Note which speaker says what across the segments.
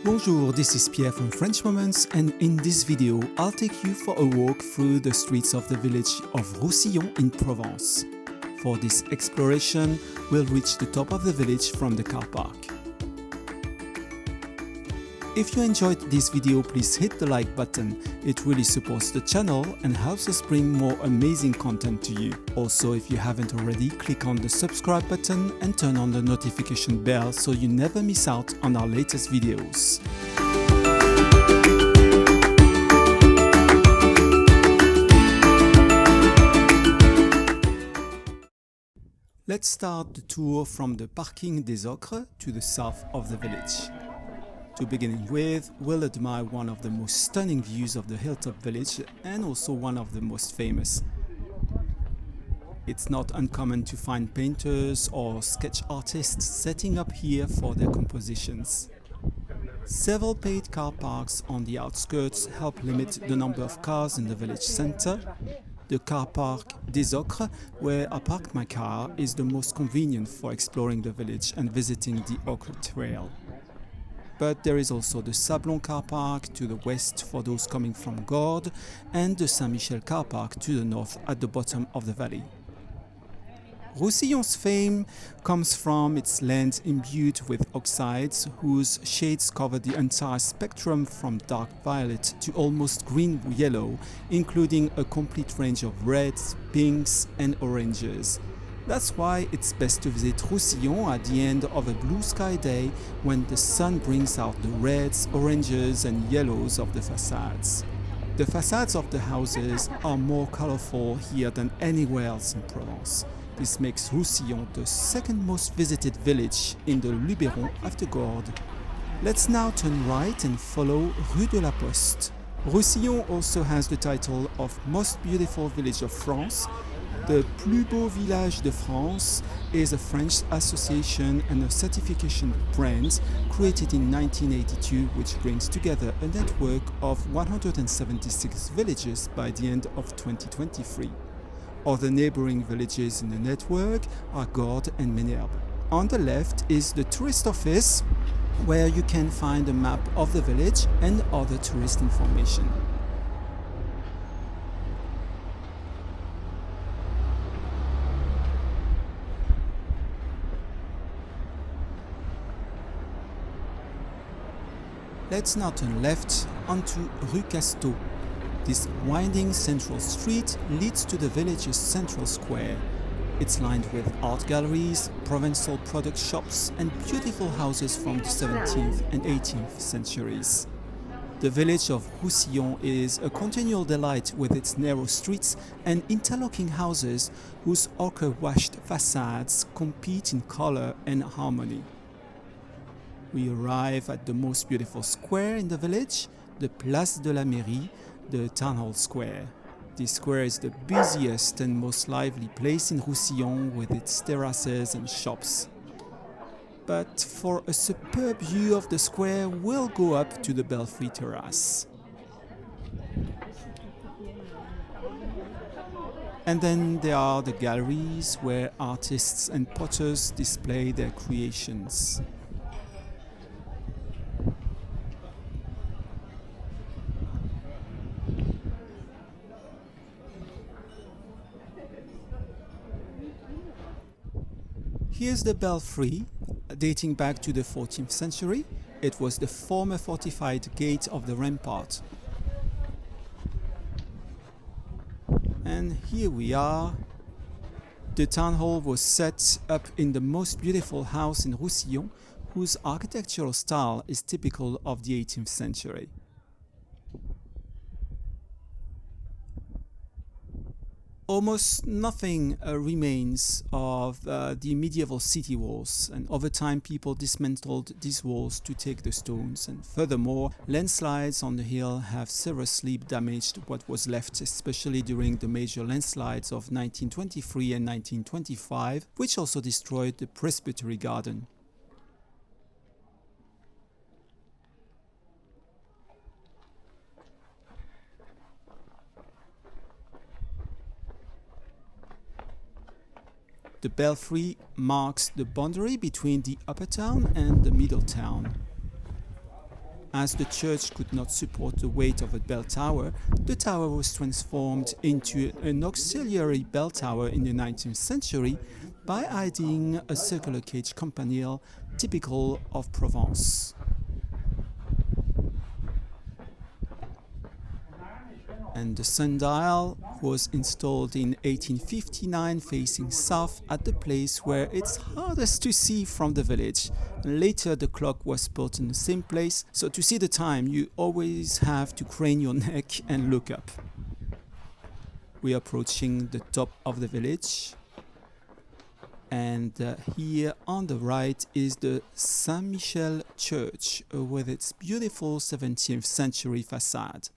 Speaker 1: Bonjour, this is Pierre from French Moments, and in this video I'll take you for a walk through the streets of the village of Roussillon in Provence. For this exploration, we'll reach the top of the village from the car park. If you enjoyed this video, please hit the like button. It really supports the channel and helps us bring more amazing content to you. Also, if you haven't already, click on the subscribe button and turn on the notification bell so you never miss out on our latest videos. Let's start the tour from the Parking des Ocres to the south of the village. To begin with, we'll admire one of the most stunning views of the hilltop village and also one of the most famous. It's not uncommon to find painters or sketch artists setting up here for their compositions. Several paid car parks on the outskirts help limit the number of cars in the village center. The car park des Ocres, where I parked my car, is the most convenient for exploring the village and visiting the Ocre Trail. But there is also the Sablon car park to the west for those coming from Gordes, and the Saint-Michel car park to the north at the bottom of the valley. Roussillon's fame comes from its land imbued with oxides whose shades cover the entire spectrum from dark violet to almost green-yellow, including a complete range of reds, pinks and oranges. That's why it's best to visit Roussillon at the end of a blue sky day when the sun brings out the reds, oranges and yellows of the facades. The facades of the houses are more colorful here than anywhere else in Provence. This makes Roussillon the second most visited village in the Luberon after Gordes. Let's now turn right and follow Rue de la Poste. Roussillon also has the title of Most Beautiful Village of France. The Plus Beau Village de France is a French association and a certification brand created in 1982, which brings together a network of 176 villages by the end of 2023. Other neighboring villages in the network are Gordes and Ménherbe. On the left is the tourist office, where you can find a map of the village and other tourist information. Let's now turn left onto Rue Casteau. This winding central street leads to the village's central square. It's lined with art galleries, Provençal product shops and beautiful houses from the 17th and 18th centuries. The village of Roussillon is a continual delight with its narrow streets and interlocking houses whose ochre-washed facades compete in color and harmony. We arrive at the most beautiful square in the village, the Place de la Mairie, the Town Hall Square. This square is the busiest and most lively place in Roussillon with its terraces and shops. But for a superb view of the square, we'll go up to the Belfry Terrace. And then there are the galleries where artists and potters display their creations. Here's the belfry, dating back to the 14th century. It was the former fortified gate of the rampart. And here we are. The town hall was set up in the most beautiful house in Roussillon, whose architectural style is typical of the 18th century. Almost nothing remains of the medieval city walls, and over time people dismantled these walls to take the stones, and furthermore landslides on the hill have seriously damaged what was left, especially during the major landslides of 1923 and 1925, which also destroyed the presbytery garden. The belfry marks the boundary between the upper town and the middle town. As the church could not support the weight of a bell tower, the tower was transformed into an auxiliary bell tower in the 19th century by adding a circular cage campanile typical of Provence. And the sundial was installed in 1859 facing south at the place where it's hardest to see from the village. Later the clock was put in the same place, so to see the time you always have to crane your neck and look up. We are approaching the top of the village, and here on the right is the Saint-Michel church with its beautiful 17th century facade.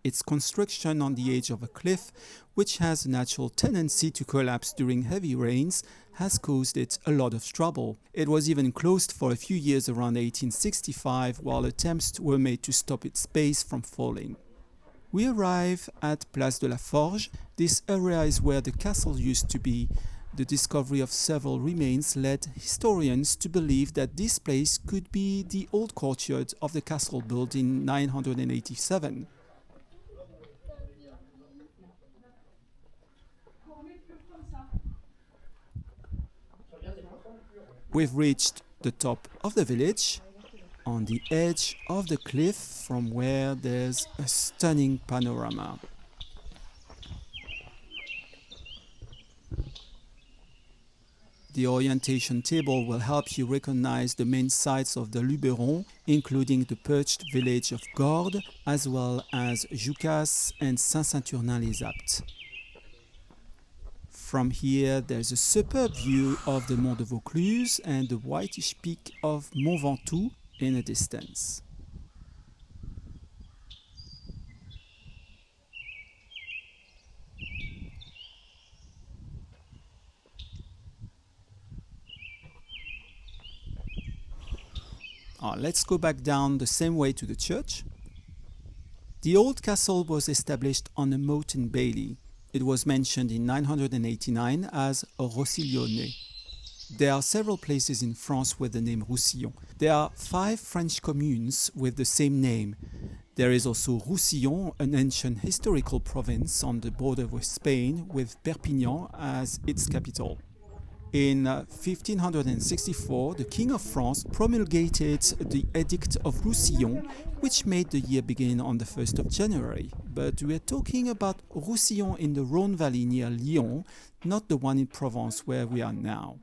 Speaker 1: Its construction on the edge of a cliff, which has a natural tendency to collapse during heavy rains, has caused it a lot of trouble. It was even closed for a few years around 1865 while attempts were made to stop its base from falling. We arrive at Place de la Forge. This area is where the castle used to be. The discovery of several remains led historians to believe that this place could be the old courtyard of the castle built in 987. We've reached the top of the village, on the edge of the cliff from where there's a stunning panorama. The orientation table will help you recognize the main sites of the Luberon, including the perched village of Gordes, as well as Jucas and Saint-Saturnin-les-Aptes. From here, there's a superb view of the Mont de Vaucluse and the whitish peak of Mont Ventoux in the distance. Let's go back down the same way to the church. The old castle was established on a moat in Bailey. It was mentioned in 989 as Rossillonnet. There are several places in France with the name Roussillon. There are 5 French communes with the same name. There is also Roussillon, an ancient historical province on the border with Spain, with Perpignan as its capital. In 1564, the King of France promulgated the Edict of Roussillon, which made the year begin on the 1st of January. But we are talking about Roussillon in the Rhône Valley near Lyon, not the one in Provence where we are now.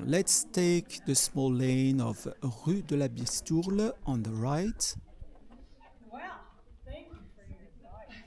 Speaker 1: Let's take the small lane of Rue de la Bistourle on the right.
Speaker 2: Well, thank you for your advice.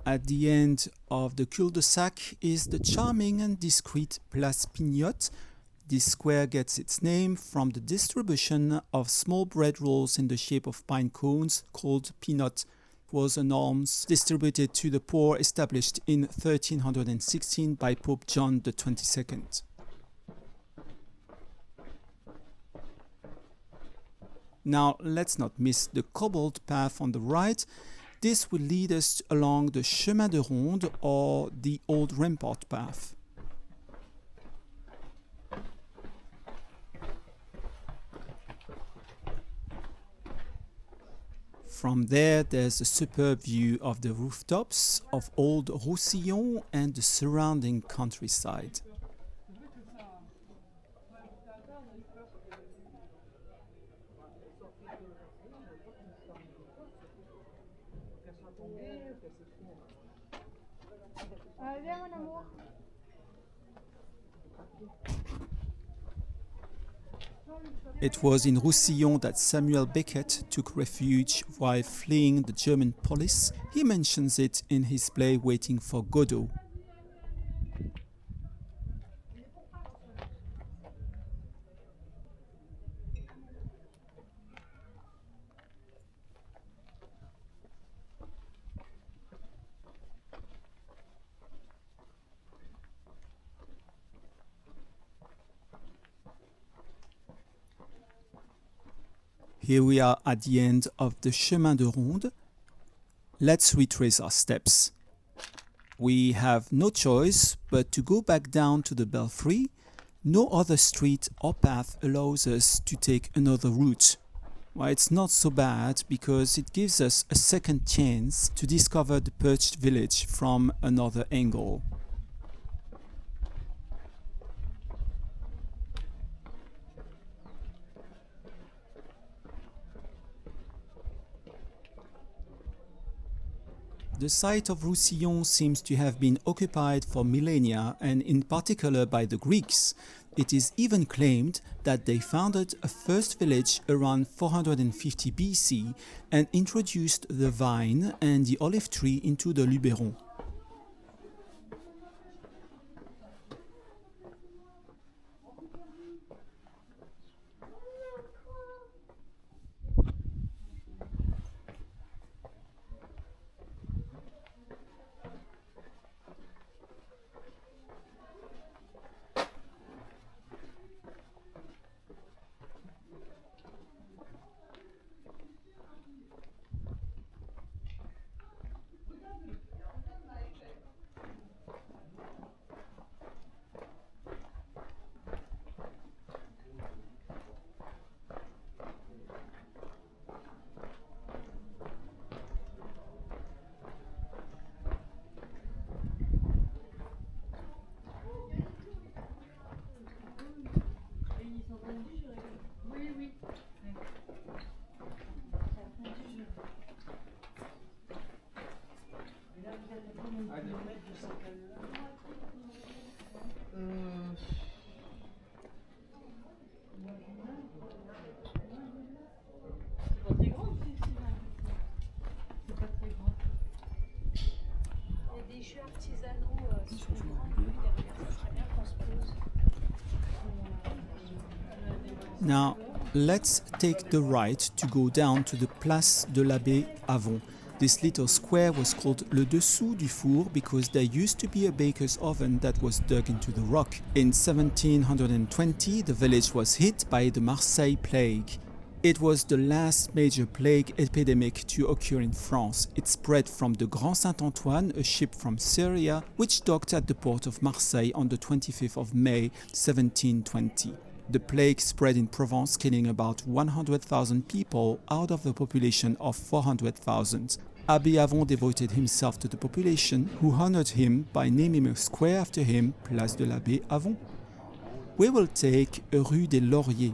Speaker 1: At the end of the cul-de-sac is the charming and discreet Place Pignotte. This square gets its name from the distribution of small bread rolls in the shape of pine cones called pinottes. It was an alms distributed to the poor established in 1316 by Pope John XXII. Now let's not miss the cobbled path on the right. This will lead us along the Chemin de Ronde or the Old Rampart path. From there's a superb view of the rooftops of Old Roussillon and the surrounding countryside.
Speaker 2: Viens mon amour.
Speaker 1: It was in Roussillon that Samuel Beckett took refuge while fleeing the German police. He mentions it in his play Waiting for Godot. Here we are at the end of the Chemin de Ronde. Let's retrace our steps. We have no choice but to go back down to the Belfry. No other street or path allows us to take another route. Well, it's not so bad because it gives us a second chance to discover the Perched village from another angle. The site of Roussillon seems to have been occupied for millennia, and in particular by the Greeks. It is even claimed that they founded a first village around 450 BC and introduced the vine and the olive tree into the Luberon. Now, let's take the right to go down to the Place de l'Abbé Avon. This little square was called Le Dessous du Four because there used to be a baker's oven that was dug into the rock. In 1720, the village was hit by the Marseille plague. It was the last major plague epidemic to occur in France. It spread from the Grand Saint-Antoine, a ship from Syria, which docked at the port of Marseille on the 25th of May 1720. The plague spread in Provence, killing about 100,000 people out of a population of 400,000. Abbé Avon devoted himself to the population, who honored him by naming a square after him, Place de l'Abbé Avon. We will take Rue des Lauriers.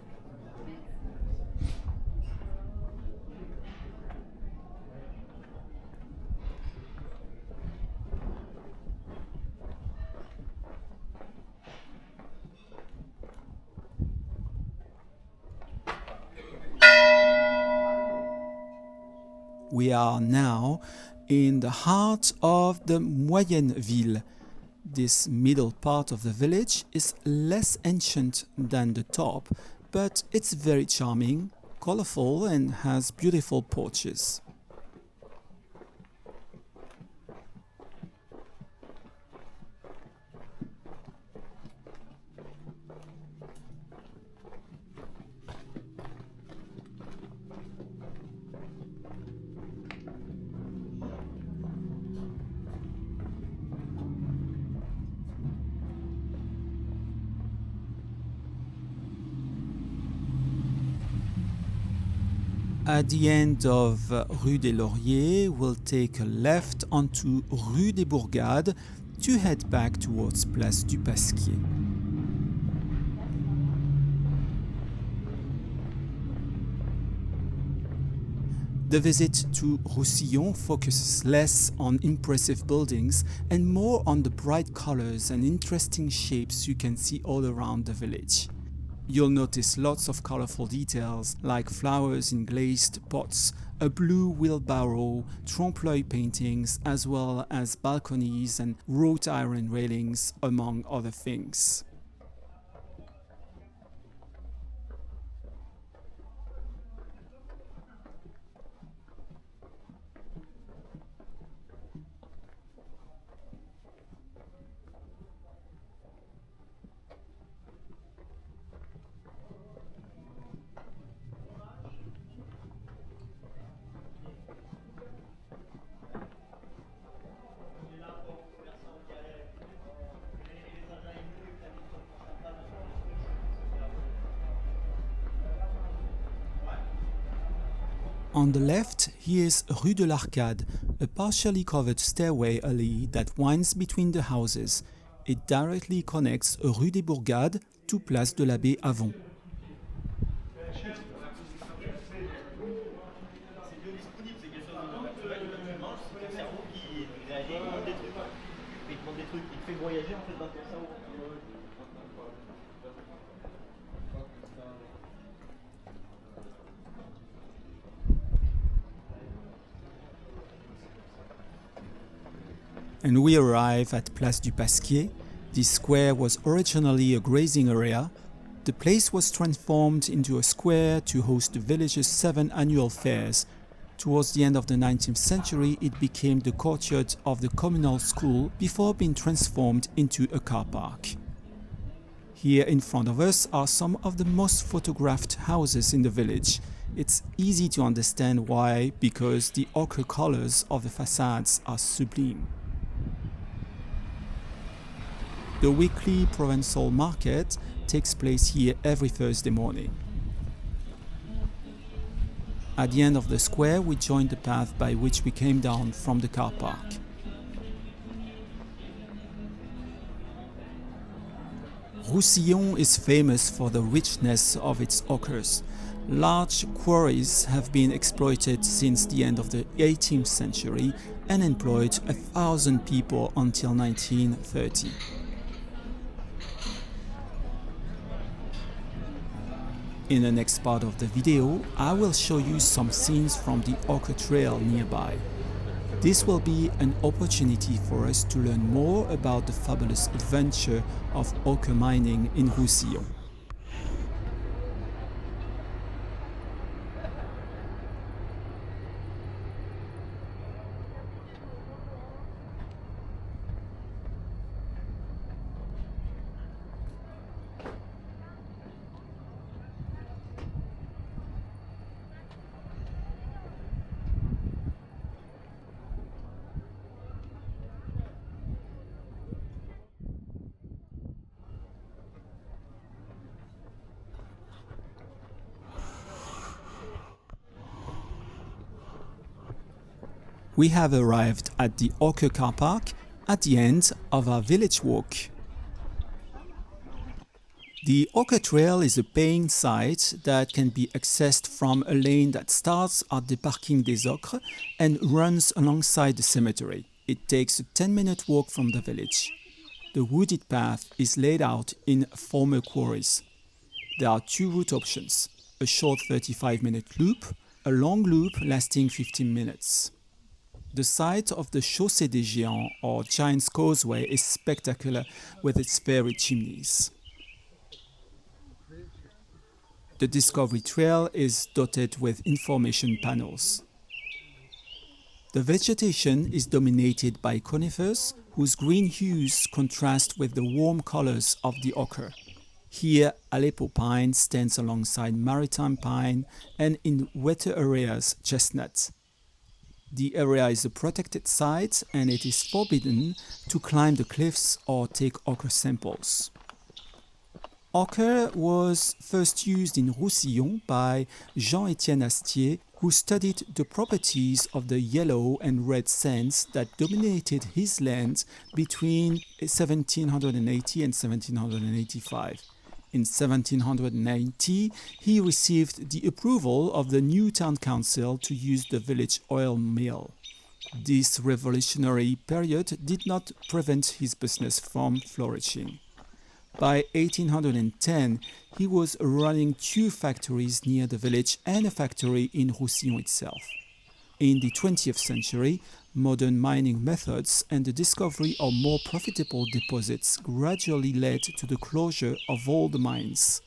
Speaker 1: We are now in the heart of the Moyenne Ville. This middle part of the village is less ancient than the top, but it's very charming, colorful, and has beautiful porches. At the end of Rue des Lauriers, we'll take a left onto Rue des Bourgades to head back towards Place du Pasquier. The visit to Roussillon focuses less on impressive buildings and more on the bright colors and interesting shapes you can see all around the village. You'll notice lots of colorful details like flowers in glazed pots, a blue wheelbarrow, trompe-l'oeil paintings, as well as balconies and wrought iron railings, among other things. On the left, here's Rue de l'Arcade, a partially covered stairway alley that winds between the houses. It directly connects Rue des Bourgades to Place de l'Abbé Avon. And we arrive at Place du Pasquier. This square was originally a grazing area. The place was transformed into a square to host the village's 7 annual fairs. Towards the end of the 19th century, it became the courtyard of the communal school before being transformed into a car park. Here in front of us are some of the most photographed houses in the village. It's easy to understand why, because the ochre colors of the facades are sublime. The weekly Provençal market takes place here every Thursday morning. At the end of the square, we join the path by which we came down from the car park. Roussillon is famous for the richness of its ochres. Large quarries have been exploited since the end of the 18th century and employed 1,000 people until 1930. In the next part of the video, I will show you some scenes from the ochre trail nearby. This will be an opportunity for us to learn more about the fabulous adventure of ochre mining in Roussillon. We have arrived at the ochre car park at the end of our village walk. The ochre trail is a paying site that can be accessed from a lane that starts at the Parking des Ocres and runs alongside the cemetery. It takes a 10-minute walk from the village. The wooded path is laid out in former quarries. There are 2 route options, a short 35-minute loop, a long loop lasting 15 minutes. The site of the Chaussée des Géants, or Giant's Causeway, is spectacular with its fairy chimneys. The Discovery Trail is dotted with information panels. The vegetation is dominated by conifers, whose green hues contrast with the warm colors of the ochre. Here, Aleppo pine stands alongside maritime pine, and in wetter areas, chestnut. The area is a protected site and it is forbidden to climb the cliffs or take ochre samples. Ochre was first used in Roussillon by Jean-Étienne Astier, who studied the properties of the yellow and red sands that dominated his land between 1780 and 1785. In 1790, he received the approval of the new town council to use the village oil mill. This revolutionary period did not prevent his business from flourishing. By 1810, he was running 2 factories near the village and a factory in Roussillon itself. In the 20th century, modern mining methods and the discovery of more profitable deposits gradually led to the closure of all the mines.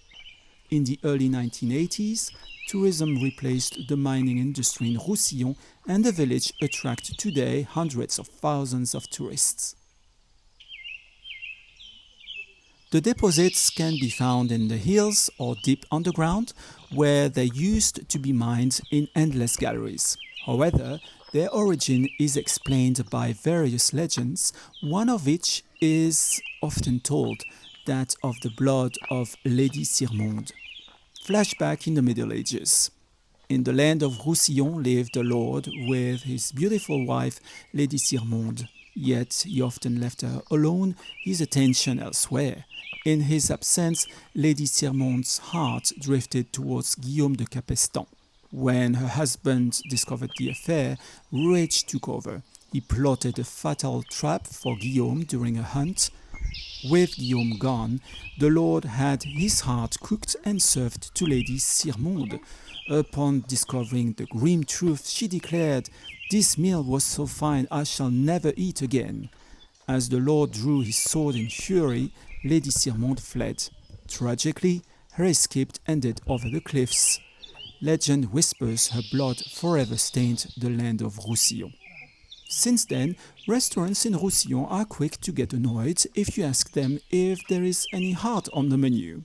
Speaker 1: In the early 1980s, tourism replaced the mining industry in Roussillon, and the village attracts today hundreds of thousands of tourists. The deposits can be found in the hills or deep underground, where they used to be mined in endless galleries. However, their origin is explained by various legends, one of which is often told, that of the blood of Lady Sirmonde. Flashback in the Middle Ages. In the land of Roussillon lived a lord with his beautiful wife, Lady Sirmonde. Yet he often left her alone, his attention elsewhere. In his absence, Lady Sirmonde's heart drifted towards Guillaume de Capestan. When her husband discovered the affair, rage took over. He plotted a fatal trap for Guillaume during a hunt. With Guillaume gone, the lord had his heart cooked and served to Lady Sirmonde. Upon discovering the grim truth, she declared, "This meal was so fine I shall never eat again." As the lord drew his sword in fury, Lady Sirmonde fled. Tragically, her escape ended over the cliffs. Legend whispers her blood forever stained the land of Roussillon. Since then, restaurants in Roussillon are quick to get annoyed if you ask them if there is any heart on the menu.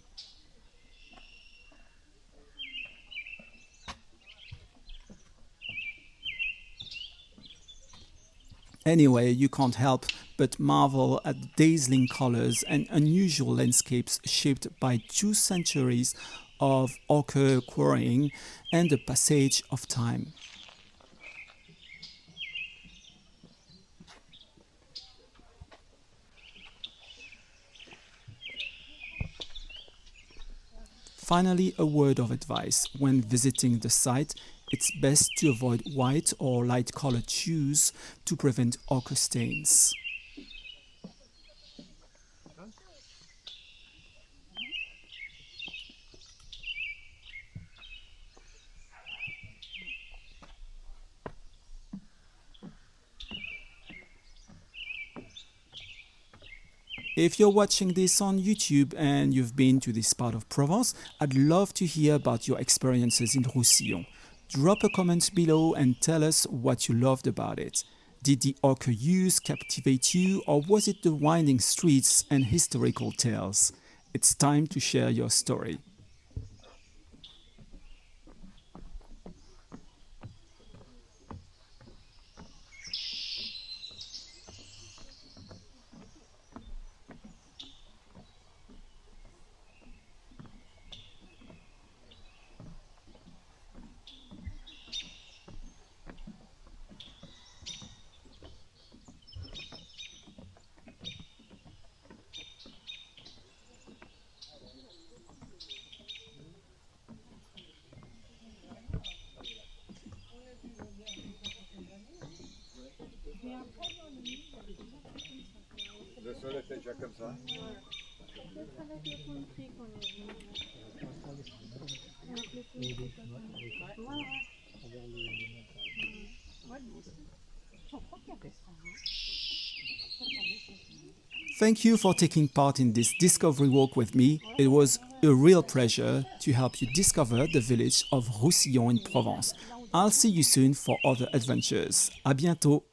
Speaker 1: Anyway, you can't help but marvel at the dazzling colors and unusual landscapes shaped by 2 centuries of ochre quarrying and the passage of time. Finally, a word of advice. When visiting the site, it's best to avoid white or light-colored shoes to prevent ochre stains. If you're watching this on YouTube and you've been to this part of Provence, I'd love to hear about your experiences in Roussillon. Drop a comment below and tell us what you loved about it. Did the ochre use captivate you, or was it the winding streets and historical tales? It's time to share your story.
Speaker 3: Le sol était déjà comme ça.
Speaker 1: Thank you for taking part in this discovery walk with me. It was a real pleasure to help you discover the village of Roussillon in Provence. I'll see you soon for other adventures. À bientôt!